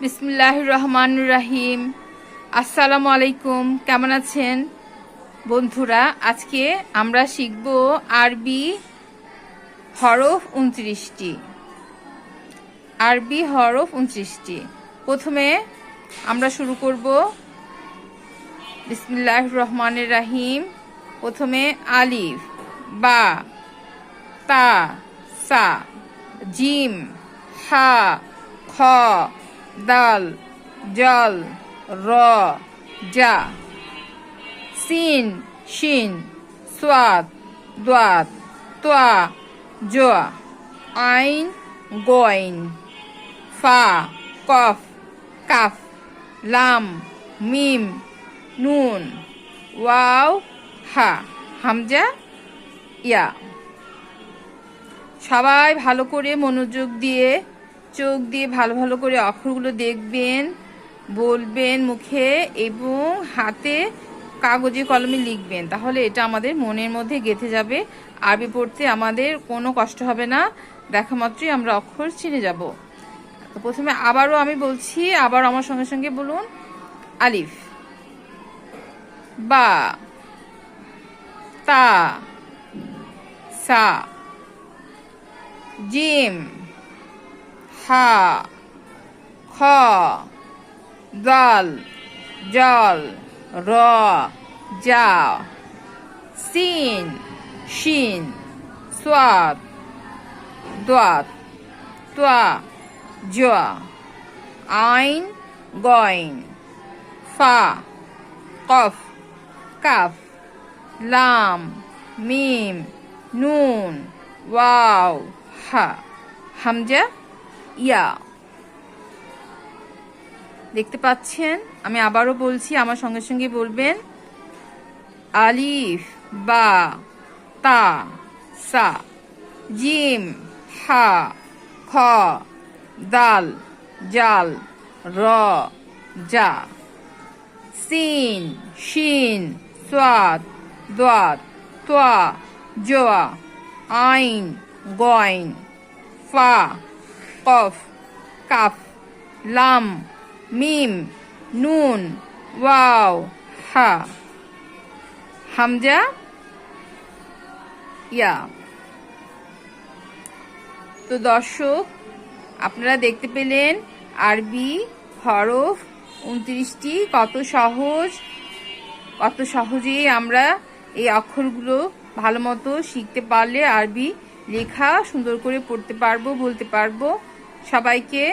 বিসমিল্লাহির রহমানির রহিম। আসসালামু আলাইকুম। কেমন আছেন বন্ধুরা? আজকে আমরা শিখব আরবি হরফ 29টি। আরবি হরফ 29টি। প্রথমে আমরা শুরু করব বিসমিল্লাহির রহমানির রহিম। প্রথমে আলিফ, বা, তা, সা, জিম, হা, খ, দাল, জল, র, জা, সিন, শিন, সোয়াদ, দোয়াত, তোয়া, জোয়া, আইন, গইন, ফা, কফ, কাফ, লাম, মিম, নুন, ওয়াও, হা, হামজা, ইয়া। সবাই ভালো করে মনোযোগ দিয়ে চোখ দিয়ে ভালো ভালো করে অক্ষরগুলো দেখবেন, বলবেন মুখে এবং হাতে কাগজে কলমে লিখবেন। তাহলে এটা আমাদের মনের মধ্যে গেঁথে যাবে। আরবি পড়তে আমাদের কোনো কষ্ট হবে না, দেখা মাত্রই আমরা অক্ষর চিনে যাব। তো প্রথমে আবারও আমি বলছি, আবার আমার সঙ্গে সঙ্গে বলুন। আলিফ, বা, তা, সা, জিম, হা, খ, দাল, জল, র, জা, সিন, শিন, সোয়াদ, দোয়াত, তোয়া, জোয়া, আইন, গইন, ফা, কফ, কাফ, লাম, মিম, নুন, ওয়াও, হা, হামজা, ইয়া। দেখতে পাচ্ছেন? আমি আবারও বলছি, আমার সঙ্গে সঙ্গে বলবেন। আলিফ, বা, তা, সা, জিম, হা, খ, দাল, জাল, র, জা, সিন, শিন, সোয়াদ, দোয়াত, তোয়া, জোয়া, আইন, গইন, ফা, কফ, কাফ, লাম, মিম, নুন, ওয়াও, হা, হামজা, ইয়া। তো দর্শক, আপনারা দেখতে পেলেন আরবি হরফ 29টি কত সহজ, কত সহজেই আমরা এই অক্ষরগুলো ভালো মতো শিখতে পারলে আরবি লেখা সুন্দর করে পড়তে পারবো, বলতে পারবো। সবাইকে